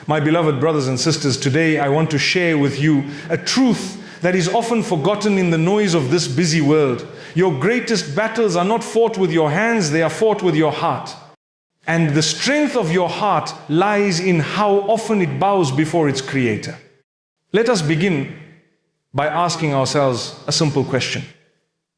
My beloved brothers and sisters, today I want to share with you a truth that is often forgotten in the noise of this busy world. Your greatest battles are not fought with your hands, they are fought with your heart. And the strength of your heart lies in how often it bows before its Creator. Let us begin by asking ourselves a simple question.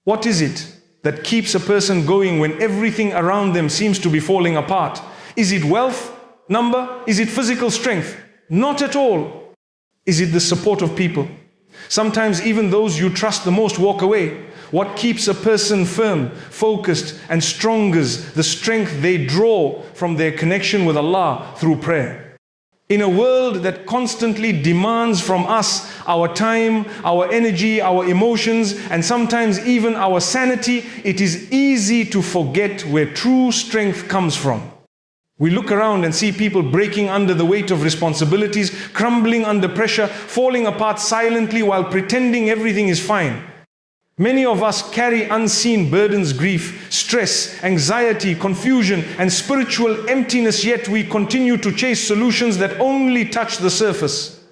What is it that keeps a person going when everything around them seems to be falling apart? Is it wealth, number? Is it physical strength? Not at all. Is it the support of people? Sometimes even those you trust the most walk away. What keeps a person firm, focused, and strong is the strength they draw from their connection with Allah through prayer. In a world that constantly demands from us our time, our energy, our emotions, and sometimes even our sanity, it is easy to forget where true strength comes from. We look around and see people breaking under the weight of responsibilities, crumbling under pressure, falling apart silently while pretending everything is fine. Many of us carry unseen burdens, grief, stress, anxiety, confusion, and spiritual emptiness, yet we continue to chase solutions that only touch the surface.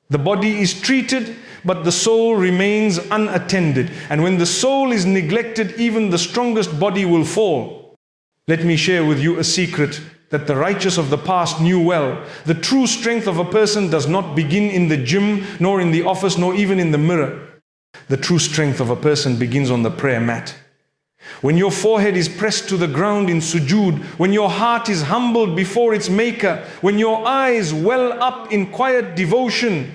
The body is treated, but the soul remains unattended. And when the soul is neglected, even the strongest body will fall. Let me share with you a secret that the righteous of the past knew well. The true strength of a person does not begin in the gym, nor in the office, nor even in the mirror. The true strength of a person begins on the prayer mat. When your forehead is pressed to the ground in sujood, when your heart is humbled before its maker, when your eyes well up in quiet devotion,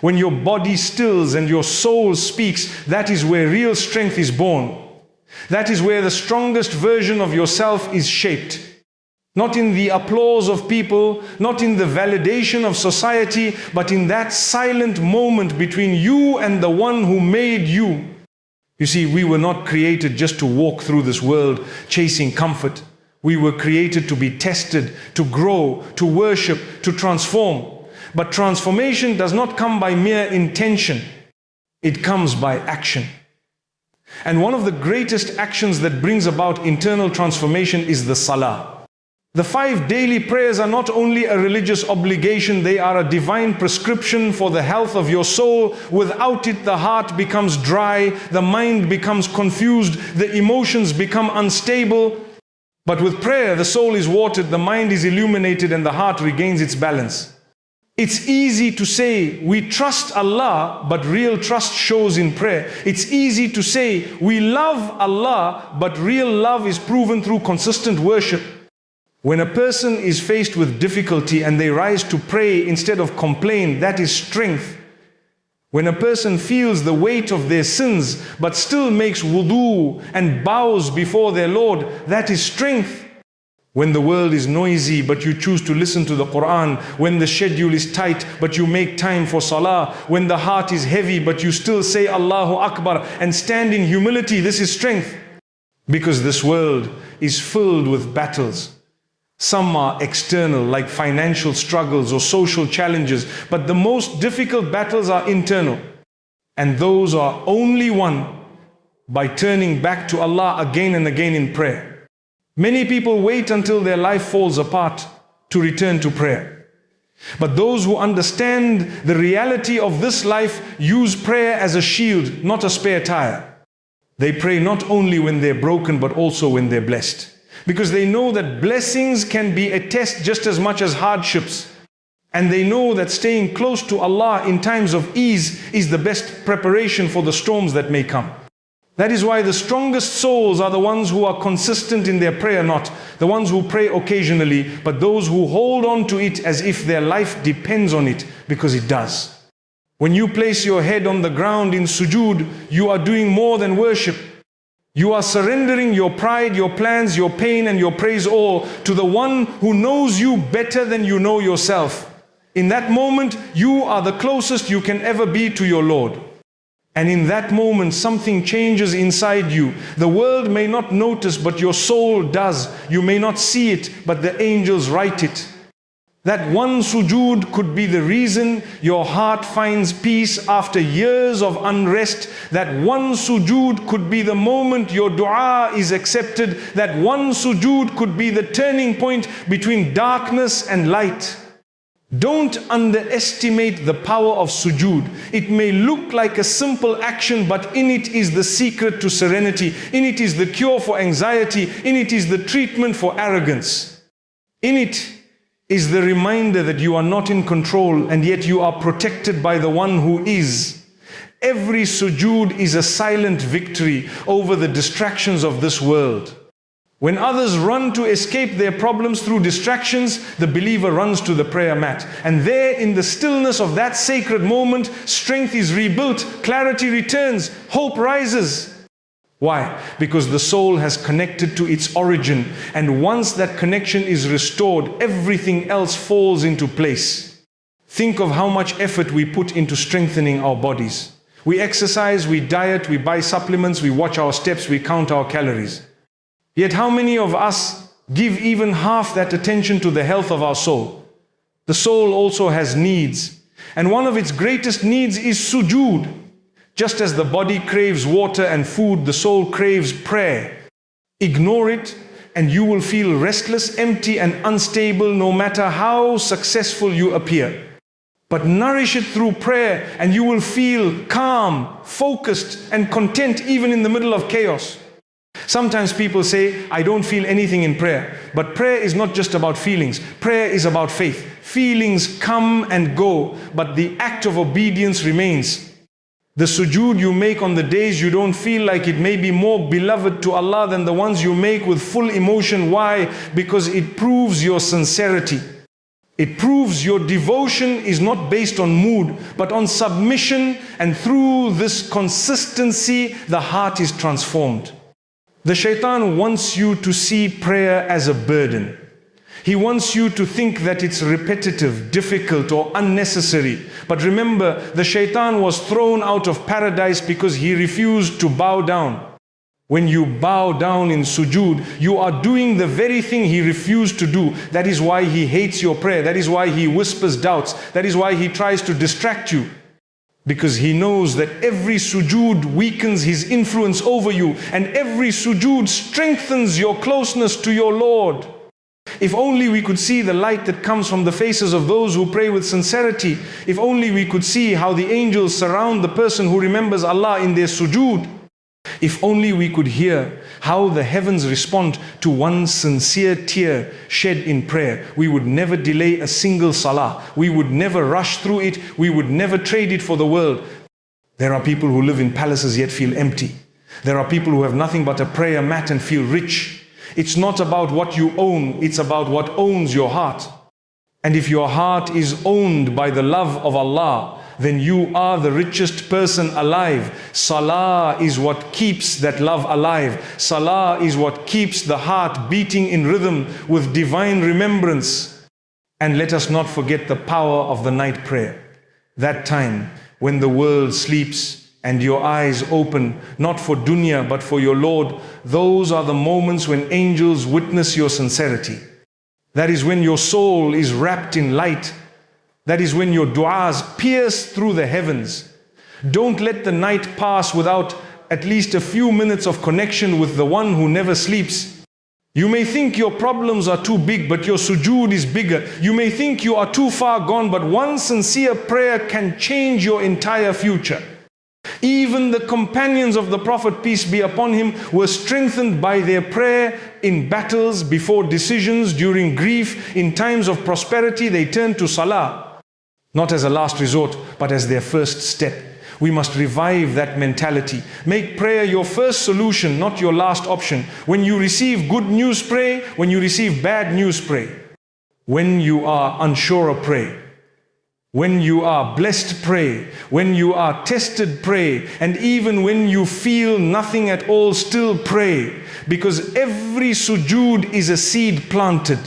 when your body stills and your soul speaks, that is where real strength is born. That is where the strongest version of yourself is shaped. Not in the applause of people, not in the validation of society, but in that silent moment between you and the one who made you. You see, we were not created just to walk through this world chasing comfort. We were created to be tested, to grow, to worship, to transform. But transformation does not come by mere intention. It comes by action. And one of the greatest actions that brings about internal transformation is the salah. The 5 daily prayers are not only a religious obligation, they are a divine prescription for the health of your soul. Without it, the heart becomes dry, the mind becomes confused, the emotions become unstable. But with prayer, the soul is watered, the mind is illuminated, and the heart regains its balance. It's easy to say we trust Allah, but real trust shows in prayer. It's easy to say we love Allah, but real love is proven through consistent worship. When a person is faced with difficulty and they rise to pray instead of complain, that is strength. When a person feels the weight of their sins but still makes wudu and bows before their Lord, that is strength. When the world is noisy but you choose to listen to the Quran, when the schedule is tight but you make time for salah, when the heart is heavy but you still say Allahu Akbar and stand in humility, this is strength. Because this world is filled with battles. Some are external, like financial struggles or social challenges, but the most difficult battles are internal. And those are only won by turning back to Allah again and again in prayer. Many people wait until their life falls apart to return to prayer. But those who understand the reality of this life use prayer as a shield, not a spare tire. They pray not only when they're broken, but also when they're blessed. Because they know that blessings can be a test just as much as hardships. And they know that staying close to Allah in times of ease is the best preparation for the storms that may come. That is why the strongest souls are the ones who are consistent in their prayer, not the ones who pray occasionally, but those who hold on to it as if their life depends on it, because it does. When you place your head on the ground in sujood, you are doing more than worship. You are surrendering your pride, your plans, your pain, and your praise all to the one who knows you better than you know yourself. In that moment, you are the closest you can ever be to your Lord. And in that moment, something changes inside you. The world may not notice, but your soul does. You may not see it, but the angels write it. That one sujood could be the reason your heart finds peace after years of unrest. That one sujood could be the moment your dua is accepted. That one sujood could be the turning point between darkness and light. Don't underestimate the power of sujood. It may look like a simple action, but in it is the secret to serenity. In it is the cure for anxiety. In it is the treatment for arrogance. In it is the reminder that you are not in control and yet you are protected by the one who is. Every sujood is a silent victory over the distractions of this world. When others run to escape their problems through distractions, the believer runs to the prayer mat. And there, in the stillness of that sacred moment, strength is rebuilt, clarity returns, hope rises. Why? Because the soul has connected to its origin. And once that connection is restored, everything else falls into place. Think of how much effort we put into strengthening our bodies. We exercise, we diet, we buy supplements, we watch our steps, we count our calories. Yet how many of us give even half that attention to the health of our soul? The soul also has needs. And one of its greatest needs is sujood. Just as the body craves water and food, the soul craves prayer. Ignore it and you will feel restless, empty and unstable no matter how successful you appear. But nourish it through prayer and you will feel calm, focused and content even in the middle of chaos. Sometimes people say, I don't feel anything in prayer. But prayer is not just about feelings. Prayer is about faith. Feelings come and go, but the act of obedience remains. The sujood you make on the days you don't feel like it may be more beloved to Allah than the ones you make with full emotion. Why? Because it proves your sincerity. It proves your devotion is not based on mood, but on submission, and through this consistency, the heart is transformed. The shaitan wants you to see prayer as a burden. He wants you to think that it's repetitive, difficult or unnecessary. But remember, the shaitan was thrown out of paradise because he refused to bow down. When you bow down in sujood, you are doing the very thing he refused to do. That is why he hates your prayer. That is why he whispers doubts. That is why he tries to distract you. Because he knows that every sujood weakens his influence over you, and every sujood strengthens your closeness to your Lord. If only we could see the light that comes from the faces of those who pray with sincerity. If only we could see how the angels surround the person who remembers Allah in their sujood. If only we could hear how the heavens respond to one sincere tear shed in prayer, we would never delay a single salah. We would never rush through it. We would never trade it for the world. There are people who live in palaces yet feel empty. There are people who have nothing but a prayer mat and feel rich. It's not about what you own, it's about what owns your heart. And if your heart is owned by the love of Allah, then you are the richest person alive. Salah is what keeps that love alive. Salah is what keeps the heart beating in rhythm with divine remembrance. And let us not forget the power of the night prayer. That time when the world sleeps and your eyes open, not for dunya but for your Lord, those are the moments when angels witness your sincerity. That is when your soul is wrapped in light. That is when your du'as pierce through the heavens. Don't let the night pass without at least a few minutes of connection with the one who never sleeps. You may think your problems are too big, but your sujood is bigger. You may think you are too far gone, but one sincere prayer can change your entire future. Even the companions of the Prophet, peace be upon him, were strengthened by their prayer in battles, before decisions, during grief, in times of prosperity. They turned to salah. Not as a last resort, but as their first step. We must revive that mentality. Make prayer your first solution, not your last option. When you receive good news, pray. When you receive bad news, pray. When you are unsure, pray. When you are blessed, pray. When you are tested, pray. And even when you feel nothing at all, still pray. Because every sujood is a seed planted.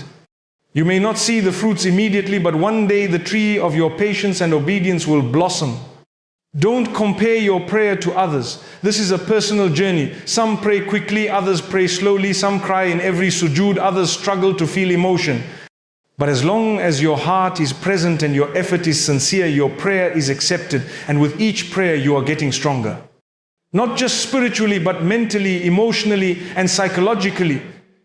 You may not see the fruits immediately, but one day the tree of your patience and obedience will blossom. Don't compare your prayer to others. This is a personal journey. Some pray quickly, others pray slowly. Some cry in every sujood, others struggle to feel emotion. But as long as your heart is present and your effort is sincere, your prayer is accepted. And with each prayer you are getting stronger. Not just spiritually, but mentally, emotionally and psychologically.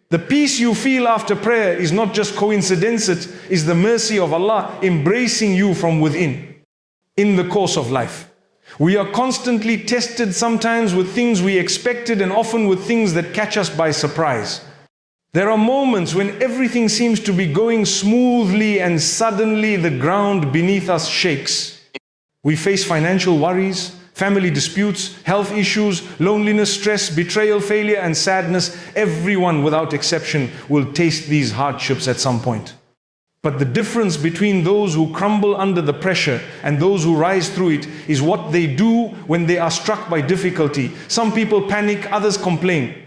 The peace you feel after prayer is not just coincidence, it is the mercy of Allah embracing you from within in the course of life. We are constantly tested, sometimes with things we expected and often with things that catch us by surprise. There are moments when everything seems to be going smoothly and suddenly the ground beneath us shakes. We face financial worries, family disputes, health issues, loneliness, stress, betrayal, failure, and sadness. Everyone without exception will taste these hardships at some point. But the difference between those who crumble under the pressure and those who rise through it is what they do when they are struck by difficulty. Some people panic, others complain.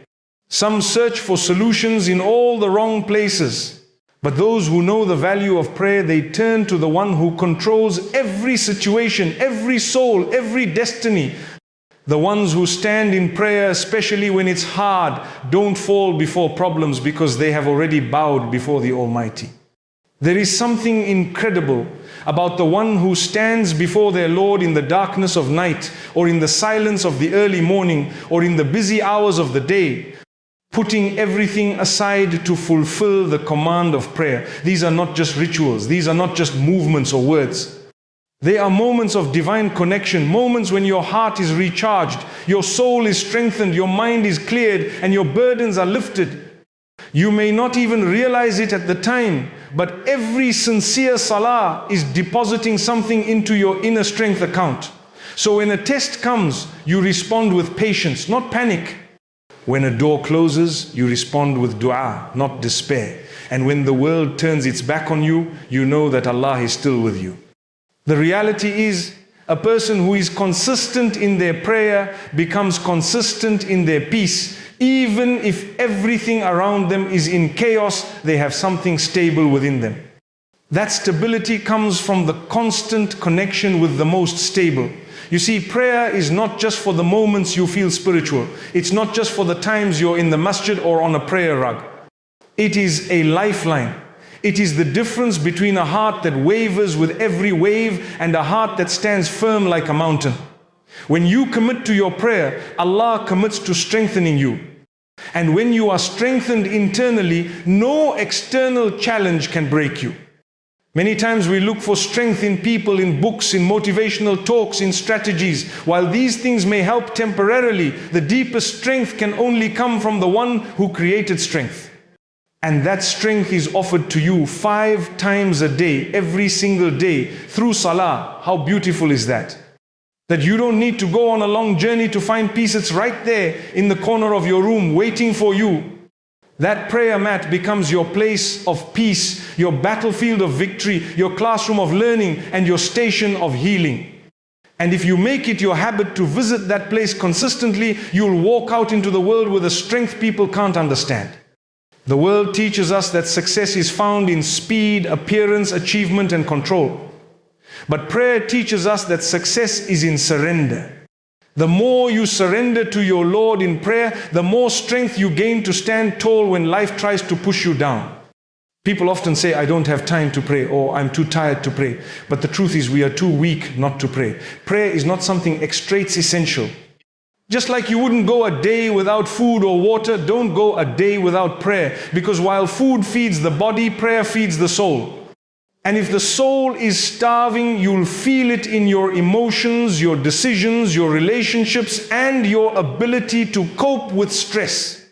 Some search for solutions in all the wrong places. But those who know the value of prayer, they turn to the one who controls every situation, every soul, every destiny. The ones who stand in prayer, especially when it's hard, don't fall before problems because they have already bowed before the Almighty. There is something incredible about the one who stands before their Lord in the darkness of night, or in the silence of the early morning, or in the busy hours of the day, putting everything aside to fulfill the command of prayer. These are not just rituals, these are not just movements or words. They are moments of divine connection, moments when your heart is recharged, your soul is strengthened, your mind is cleared, and your burdens are lifted. You may not even realize it at the time, but every sincere salah is depositing something into your inner strength account. So when a test comes, you respond with patience, not panic. When a door closes, you respond with dua, not despair. And when the world turns its back on you, you know that Allah is still with you. The reality is, a person who is consistent in their prayer becomes consistent in their peace. Even if everything around them is in chaos, they have something stable within them. That stability comes from the constant connection with the most stable. You see, prayer is not just for the moments you feel spiritual. It's not just for the times you're in the masjid or on a prayer rug. It is a lifeline. It is the difference between a heart that wavers with every wave and a heart that stands firm like a mountain. When you commit to your prayer, Allah commits to strengthening you. And when you are strengthened internally, no external challenge can break you. Many times we look for strength in people, in books, in motivational talks, in strategies. While these things may help temporarily, the deepest strength can only come from the one who created strength. And that strength is offered to you 5 times a day, every single day, through salah. How beautiful is that? That you don't need to go on a long journey to find peace. It's right there in the corner of your room waiting for you. That prayer mat becomes your place of peace, your battlefield of victory, your classroom of learning, and your station of healing. And if you make it your habit to visit that place consistently, you'll walk out into the world with a strength people can't understand. The world teaches us that success is found in speed, appearance, achievement, and control. But prayer teaches us that success is in surrender. The more you surrender to your Lord in prayer, the more strength you gain to stand tall when life tries to push you down. People often say, I don't have time to pray, or I'm too tired to pray. But the truth is, we are too weak not to pray. Prayer is not something extra, it's essential. Just like you wouldn't go a day without food or water, don't go a day without prayer. Because while food feeds the body, prayer feeds the soul. And if the soul is starving, you'll feel it in your emotions, your decisions, your relationships, and your ability to cope with stress.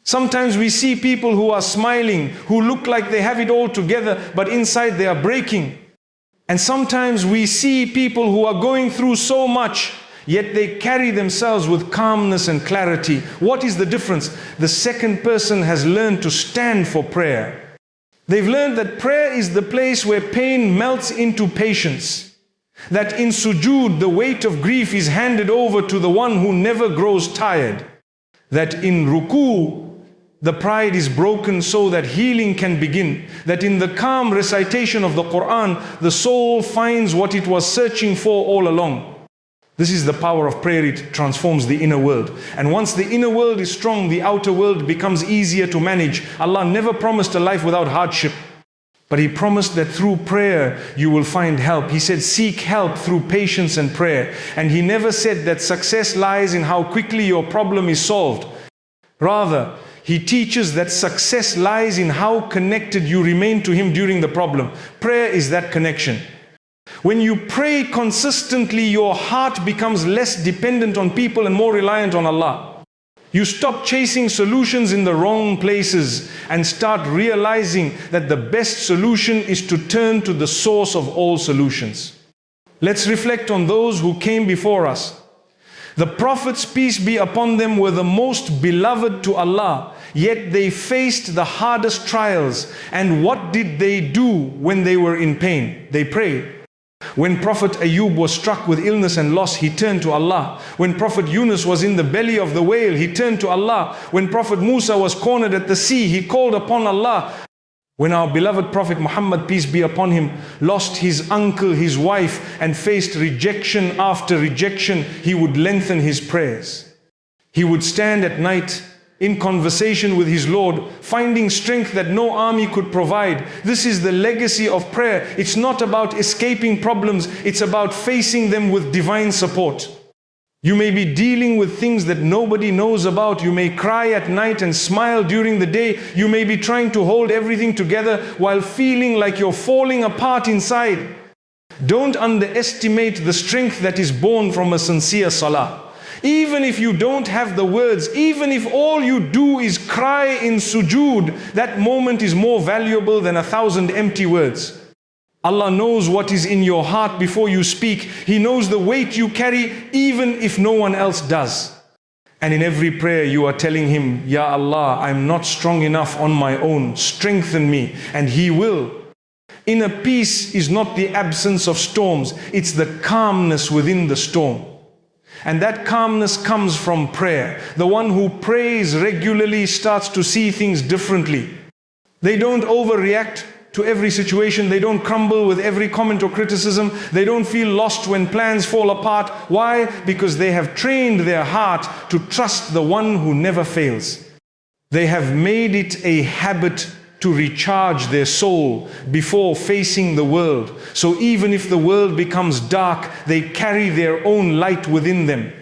Sometimes we see people who are smiling, who look like they have it all together, but inside they are breaking. And sometimes we see people who are going through so much, yet they carry themselves with calmness and clarity. What is the difference? The second person has learned to stand for prayer. They've learned that prayer is the place where pain melts into patience. That in sujood, the weight of grief is handed over to the one who never grows tired. That in ruku, the pride is broken so that healing can begin. That in the calm recitation of the Quran, the soul finds what it was searching for all along. This is the power of prayer. It transforms the inner world. And once the inner world is strong, the outer world becomes easier to manage. Allah never promised a life without hardship. But He promised that through prayer you will find help. He said, seek help through patience and prayer. And He never said that success lies in how quickly your problem is solved. Rather, He teaches that success lies in how connected you remain to Him during the problem. Prayer is that connection. When you pray consistently, your heart becomes less dependent on people and more reliant on Allah. You stop chasing solutions in the wrong places and start realizing that the best solution is to turn to the source of all solutions. Let's reflect on those who came before us. The prophets, peace be upon them, were the most beloved to Allah, yet they faced the hardest trials. And what did they do when they were in pain? They prayed. When Prophet Ayub was struck with illness and loss, he turned to Allah. When Prophet Yunus was in the belly of the whale, he turned to Allah. When Prophet Musa was cornered at the sea, he called upon Allah. When our beloved Prophet Muhammad, peace be upon him, lost his uncle, his wife, and faced rejection after rejection, he would lengthen his prayers. He would stand at night in conversation with his Lord, finding strength that no army could provide. This is the legacy of prayer. It's not about escaping problems, it's about facing them with divine support. You may be dealing with things that nobody knows about. You may cry at night and smile during the day. You may be trying to hold everything together while feeling like you're falling apart inside. Don't underestimate the strength that is born from a sincere salah. Even if you don't have the words, even if all you do is cry in sujood, that moment is more valuable than 1,000 empty words. Allah knows what is in your heart before you speak. He knows the weight you carry, even if no one else does. And in every prayer you are telling Him, Ya Allah, I'm not strong enough on my own. Strengthen me. And He will. Inner peace is not the absence of storms. It's the calmness within the storm. And that calmness comes from prayer. The one who prays regularly starts to see things differently. They don't overreact to every situation. They don't crumble with every comment or criticism. They don't feel lost when plans fall apart. Why? Because they have trained their heart to trust the one who never fails. They have made it a habit to recharge their soul before facing the world. So even if the world becomes dark, they carry their own light within them.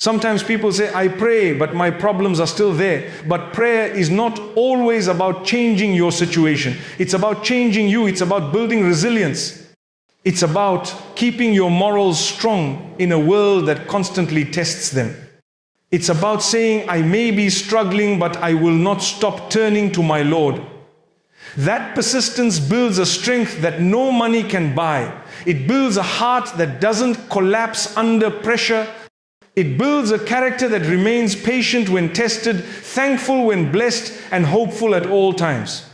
Sometimes people say, I pray, but my problems are still there. But prayer is not always about changing your situation. It's about changing you. It's about building resilience. It's about keeping your morals strong in a world that constantly tests them. It's about saying, I may be struggling, but I will not stop turning to my Lord. That persistence builds a strength that no money can buy. It builds a heart that doesn't collapse under pressure. It builds a character that remains patient when tested, thankful when blessed, and hopeful at all times.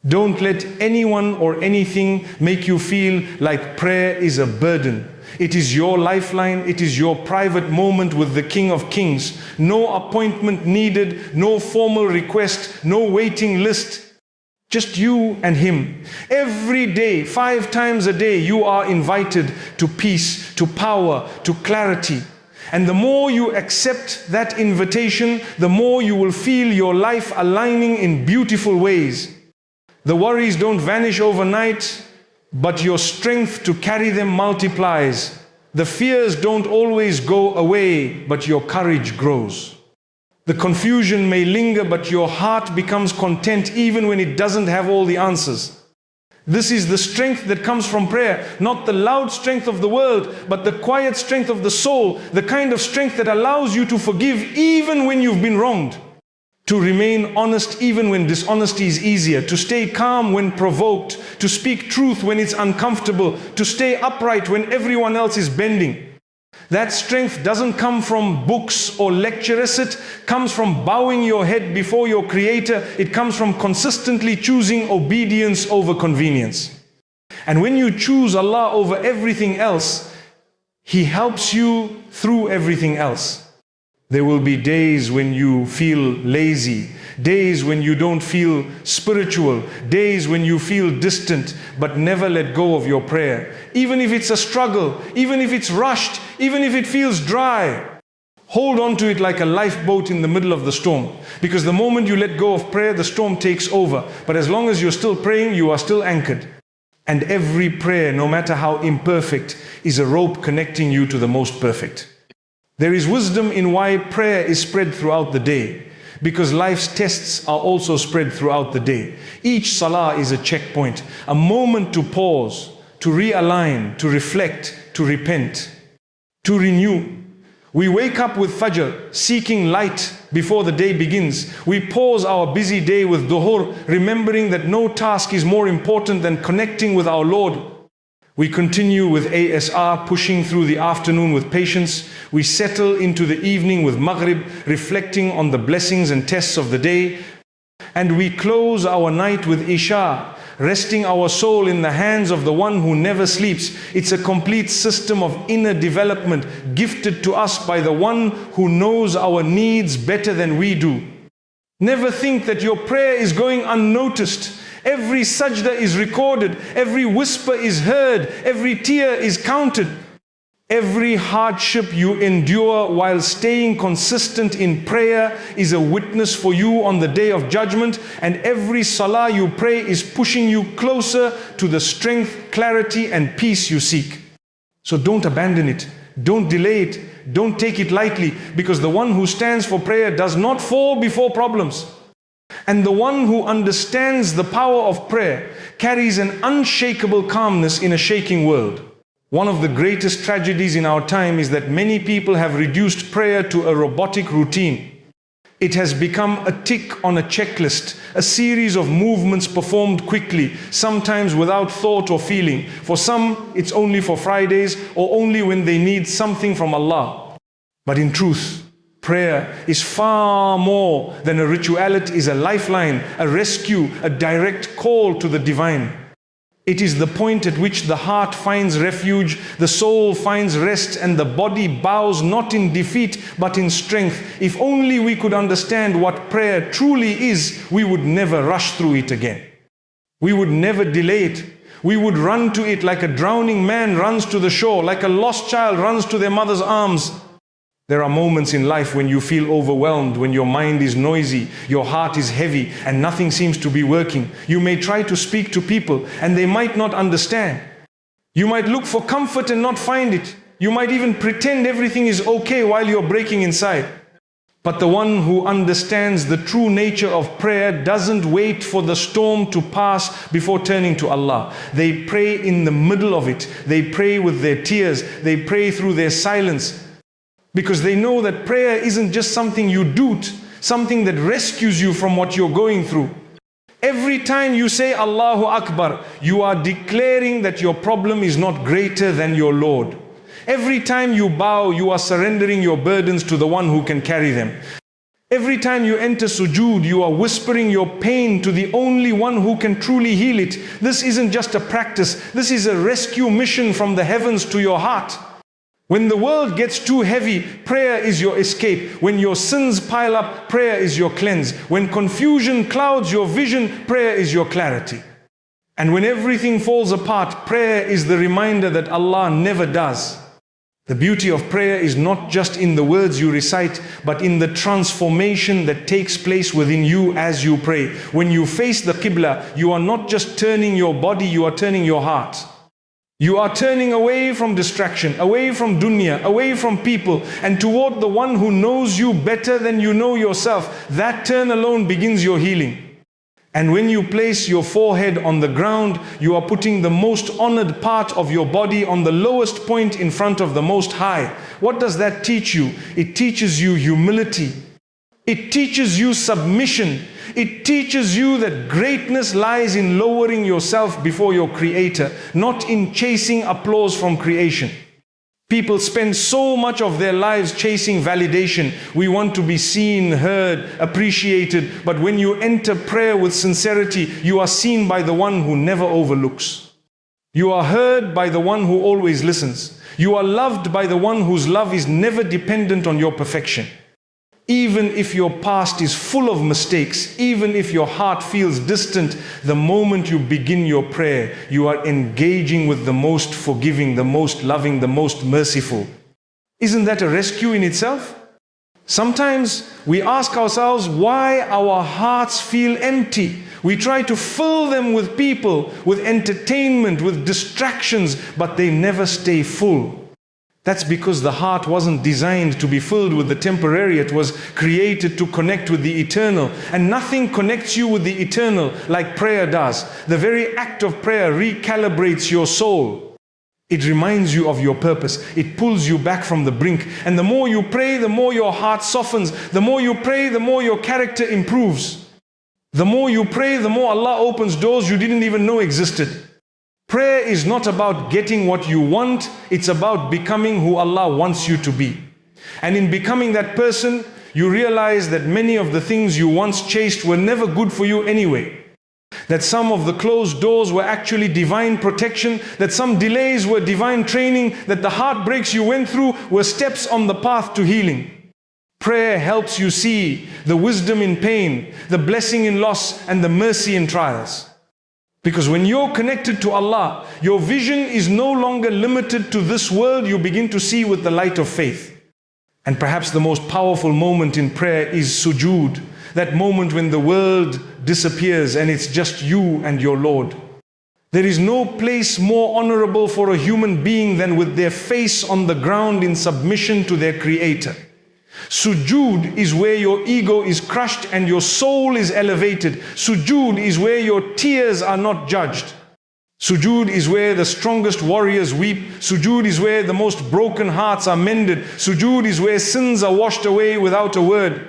Don't let anyone or anything make you feel like prayer is a burden. It is your lifeline. It is your private moment with the King of Kings. No appointment needed, no formal request, no waiting list. Just you and Him. Every day, 5 times a day, you are invited to peace, to power, to clarity. And the more you accept that invitation, the more you will feel your life aligning in beautiful ways. The worries don't vanish overnight, but your strength to carry them multiplies. The fears don't always go away, but your courage grows. The confusion may linger, but your heart becomes content even when it doesn't have all the answers. This is the strength that comes from prayer, not the loud strength of the world, but the quiet strength of the soul, the kind of strength that allows you to forgive even when you've been wronged, to remain honest even when dishonesty is easier, to stay calm when provoked, to speak truth when it's uncomfortable, to stay upright when everyone else is bending. That strength doesn't come from books or lectures. It comes from bowing your head before your Creator. It comes from consistently choosing obedience over convenience. And when you choose Allah over everything else, He helps you through everything else. There will be days when you feel lazy, days when you don't feel spiritual, days when you feel distant, but never let go of your prayer. Even if it's a struggle, even if it's rushed, even if it feels dry, hold on to it like a lifeboat in the middle of the storm. Because the moment you let go of prayer, the storm takes over. But as long as you're still praying, you are still anchored. And every prayer, no matter how imperfect, is a rope connecting you to the most perfect. There is wisdom in why prayer is spread throughout the day. because life's tests are also spread throughout the day. Each salah is a checkpoint, a moment to pause, to realign, to reflect, to repent, to renew. We wake up with Fajr, seeking light before the day begins. We pause our busy day with Dhuhr, remembering that no task is more important than connecting with our Lord. We continue with ASR, pushing through the afternoon with patience. We settle into the evening with Maghrib, reflecting on the blessings and tests of the day. And we close our night with Isha, resting our soul in the hands of the one who never sleeps. It's a complete system of inner development gifted to us by the one who knows our needs better than we do. Never think that your prayer is going unnoticed. Every sajda is recorded, every whisper is heard, every tear is counted. Every hardship you endure while staying consistent in prayer is a witness for you on the day of judgment, and every salah you pray is pushing you closer to the strength, clarity and peace you seek. So don't abandon it, don't delay it, don't take it lightly, because the one who stands for prayer does not fall before problems. And the one who understands the power of prayer carries an unshakable calmness in a shaking world. One of the greatest tragedies in our time is that many people have reduced prayer to a robotic routine. It has become a tick on a checklist, a series of movements performed quickly, sometimes without thought or feeling. For some, it's only for Fridays or only when they need something from Allah. But in truth, prayer is far more than a ritual. It is a lifeline, a rescue, a direct call to the divine. It is the point at which the heart finds refuge, the soul finds rest, and the body bows not in defeat but in strength. If only we could understand what prayer truly is, we would never rush through it again. We would never delay it. We would run to it like a drowning man runs to the shore, like a lost child runs to their mother's arms. There are moments in life when you feel overwhelmed, when your mind is noisy, your heart is heavy, and nothing seems to be working. You may try to speak to people, and they might not understand. You might look for comfort and not find it. You might even pretend everything is okay while you're breaking inside. But the one who understands the true nature of prayer doesn't wait for the storm to pass before turning to Allah. They pray in the middle of it. They pray with their tears. They pray through their silence. Because they know that prayer isn't just something you do, something that rescues you from what you're going through. Every time you say Allahu Akbar, you are declaring that your problem is not greater than your Lord. Every time you bow, you are surrendering your burdens to the one who can carry them. Every time you enter sujood, you are whispering your pain to the only one who can truly heal it. This isn't just a practice, this is a rescue mission from the heavens to your heart. When the world gets too heavy, prayer is your escape. When your sins pile up, prayer is your cleanse. When confusion clouds your vision, prayer is your clarity. And when everything falls apart, prayer is the reminder that Allah never does. The beauty of prayer is not just in the words you recite, but in the transformation that takes place within you as you pray. When you face the Qibla, you are not just turning your body, you are turning your heart. You are turning away from distraction, away from dunya, away from people, and toward the one who knows you better than you know yourself. That turn alone begins your healing. And when you place your forehead on the ground, you are putting the most honored part of your body on the lowest point in front of the Most High. What does that teach you? It teaches you humility. It teaches you submission. It teaches you that greatness lies in lowering yourself before your Creator, not in chasing applause from creation. People spend so much of their lives chasing validation. We want to be seen, heard, appreciated. But when you enter prayer with sincerity, you are seen by the one who never overlooks. You are heard by the one who always listens. You are loved by the one whose love is never dependent on your perfection. Even if your past is full of mistakes, even if your heart feels distant, the moment you begin your prayer, you are engaging with the most forgiving, the most loving, the most merciful. Isn't that a rescue in itself? Sometimes we ask ourselves why our hearts feel empty. We try to fill them with people, with entertainment, with distractions, but they never stay full. That's because the heart wasn't designed to be filled with the temporary. It was created to connect with the eternal. And nothing connects you with the eternal like prayer does. The very act of prayer recalibrates your soul. It reminds you of your purpose. It pulls you back from the brink. And the more you pray, the more your heart softens. The more you pray, the more your character improves. The more you pray, the more Allah opens doors you didn't even know existed. Prayer is not about getting what you want, it's about becoming who Allah wants you to be. And in becoming that person, you realize that many of the things you once chased were never good for you anyway. That some of the closed doors were actually divine protection, that some delays were divine training, that the heartbreaks you went through were steps on the path to healing. Prayer helps you see the wisdom in pain, the blessing in loss, and the mercy in trials. Because when you're connected to Allah, your vision is no longer limited to this world. You begin to see with the light of faith. And perhaps the most powerful moment in prayer is sujood. That moment when the world disappears and it's just you and your Lord. There is no place more honorable for a human being than with their face on the ground in submission to their Creator. Sujood is where your ego is crushed and your soul is elevated. Sujood is where your tears are not judged. Sujood is where the strongest warriors weep. Sujood is where the most broken hearts are mended. Sujood is where sins are washed away without a word.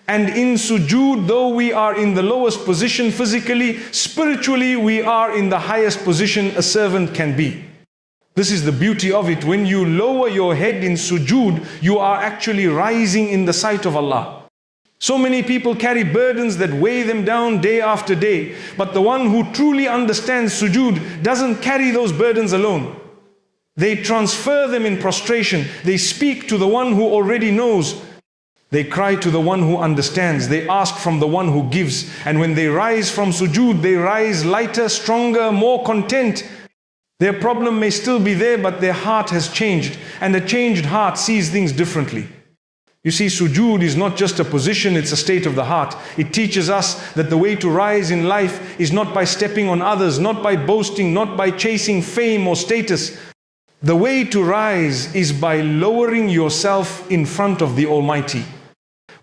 And in sujood, though we are in the lowest position physically, spiritually we are in the highest position a servant can be. This is the beauty of it. When you lower your head in sujood, you are actually rising in the sight of Allah. So many people carry burdens that weigh them down day after day. But the one who truly understands sujood doesn't carry those burdens alone. They transfer them in prostration. They speak to the one who already knows. They cry to the one who understands. They ask from the one who gives. And when they rise from sujood, they rise lighter, stronger, more content. Their problem may still be there, but their heart has changed. And a changed heart sees things differently. You see, sujood is not just a position, it's a state of the heart. It teaches us that the way to rise in life is not by stepping on others, not by boasting, not by chasing fame or status. The way to rise is by lowering yourself in front of the Almighty.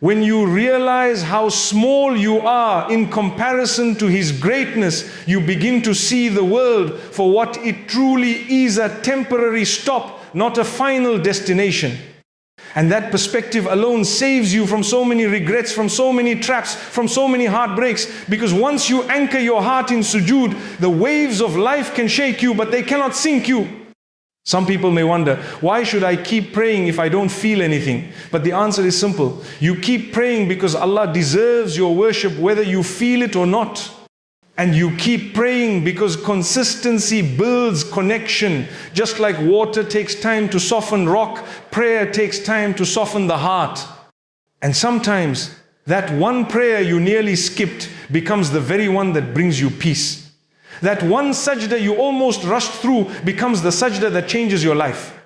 When you realize how small you are in comparison to His greatness, you begin to see the world for what it truly is, a temporary stop, not a final destination. And that perspective alone saves you from so many regrets, from so many traps, from so many heartbreaks. Because once you anchor your heart in sujood, the waves of life can shake you, but they cannot sink you. Some people may wonder, why should I keep praying if I don't feel anything? But the answer is simple. You keep praying because Allah deserves your worship whether you feel it or not. And you keep praying because consistency builds connection. Just like water takes time to soften rock, prayer takes time to soften the heart. And sometimes that one prayer you nearly skipped becomes the very one that brings you peace. That one sajda you almost rushed through becomes the sajda that changes your life.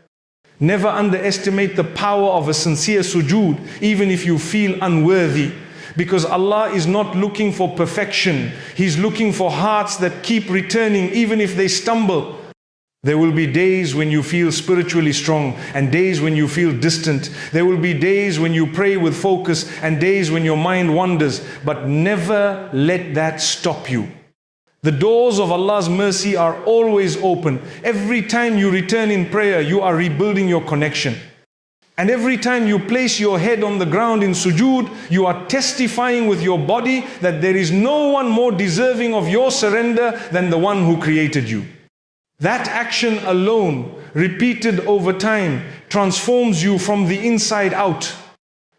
Never underestimate the power of a sincere sujood, even if you feel unworthy. Because Allah is not looking for perfection. He's looking for hearts that keep returning even if they stumble. There will be days when you feel spiritually strong and days when you feel distant. There will be days when you pray with focus and days when your mind wanders. But never let that stop you. The doors of Allah's mercy are always open. Every time you return in prayer, you are rebuilding your connection. And every time you place your head on the ground in sujood, you are testifying with your body that there is no one more deserving of your surrender than the one who created you. That action alone, repeated over time, transforms you from the inside out.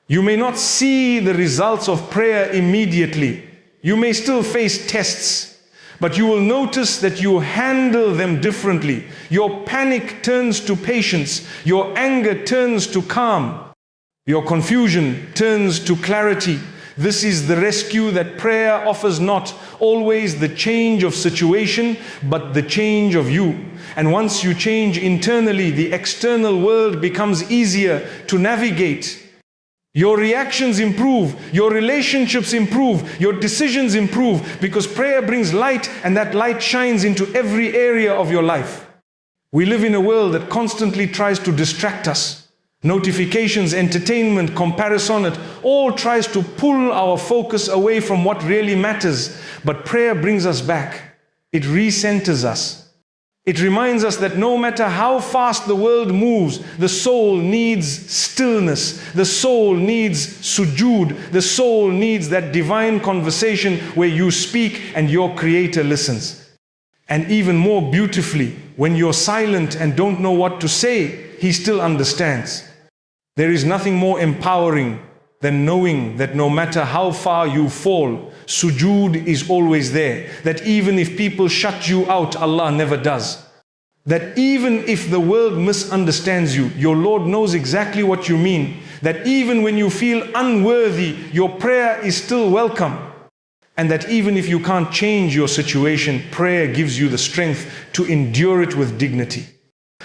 You may not see the results of prayer immediately. You may still face tests. But you will notice that you handle them differently. Your panic turns to patience. Your anger turns to calm. Your confusion turns to clarity. This is the rescue that prayer offers, not always the change of situation, but the change of you. And once you change internally, the external world becomes easier to navigate. Your reactions improve, your relationships improve, your decisions improve, because prayer brings light and that light shines into every area of your life. We live in a world that constantly tries to distract us. Notifications, entertainment, comparison, it all tries to pull our focus away from what really matters. But prayer brings us back. It recenters us. It reminds us that no matter how fast the world moves, the soul needs stillness. The soul needs sujood. The soul needs that divine conversation where you speak and your Creator listens. And even more beautifully, when you're silent and don't know what to say, He still understands. There is nothing more empowering than knowing that no matter how far you fall, sujood is always there. That even if people shut you out, Allah never does. That even if the world misunderstands you, your Lord knows exactly what you mean. That even when you feel unworthy, your prayer is still welcome. And that even if you can't change your situation, prayer gives you the strength to endure it with dignity.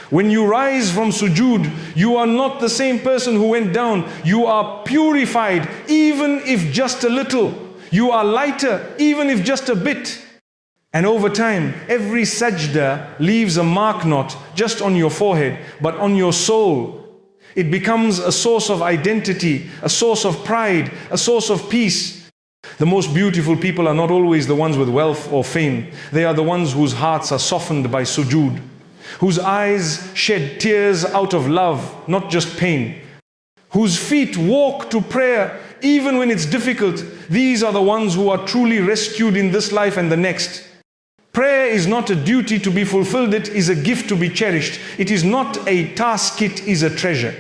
When you rise from sujood, you are not the same person who went down. You are purified, even if just a little. You are lighter, even if just a bit. And over time, every sajda leaves a mark not just on your forehead, but on your soul. It becomes a source of identity, a source of pride, a source of peace. The most beautiful people are not always the ones with wealth or fame. They are the ones whose hearts are softened by sujood, whose eyes shed tears out of love, not just pain, whose feet walk to prayer even when it's difficult. These are the ones who are truly rescued in this life and the next. Prayer is not a duty to be fulfilled, it is a gift to be cherished. It is not a task, it is a treasure.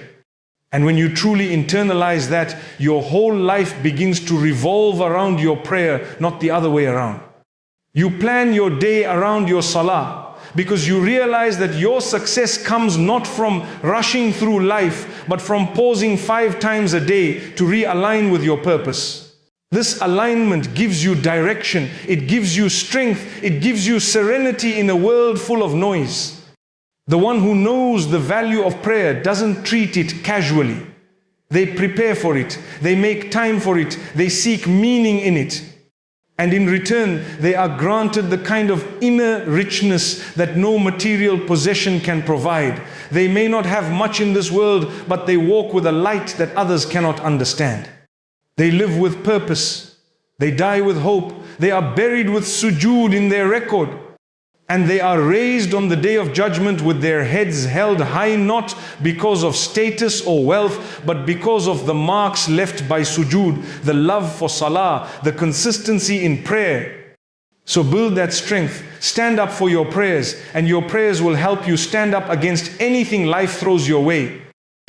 And when you truly internalize that, your whole life begins to revolve around your prayer, not the other way around. You plan your day around your salah, because you realize that your success comes not from rushing through life, but from pausing 5 times a day to realign with your purpose. This alignment gives you direction, it gives you strength, it gives you serenity in a world full of noise. The one who knows the value of prayer doesn't treat it casually. They prepare for it, they make time for it, they seek meaning in it. And in return, they are granted the kind of inner richness that no material possession can provide. They may not have much in this world, but they walk with a light that others cannot understand. They live with purpose. They die with hope. They are buried with sujood in their record. And they are raised on the day of judgment with their heads held high, not because of status or wealth, but because of the marks left by sujood, the love for salah, the consistency in prayer. So build that strength, stand up for your prayers, and your prayers will help you stand up against anything life throws your way.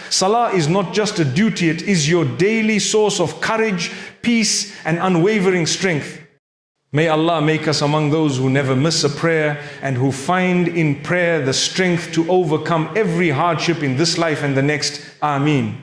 Salah is not just a duty, it is your daily source of courage, peace, and unwavering strength. May Allah make us among those who never miss a prayer and who find in prayer the strength to overcome every hardship in this life and the next. Ameen.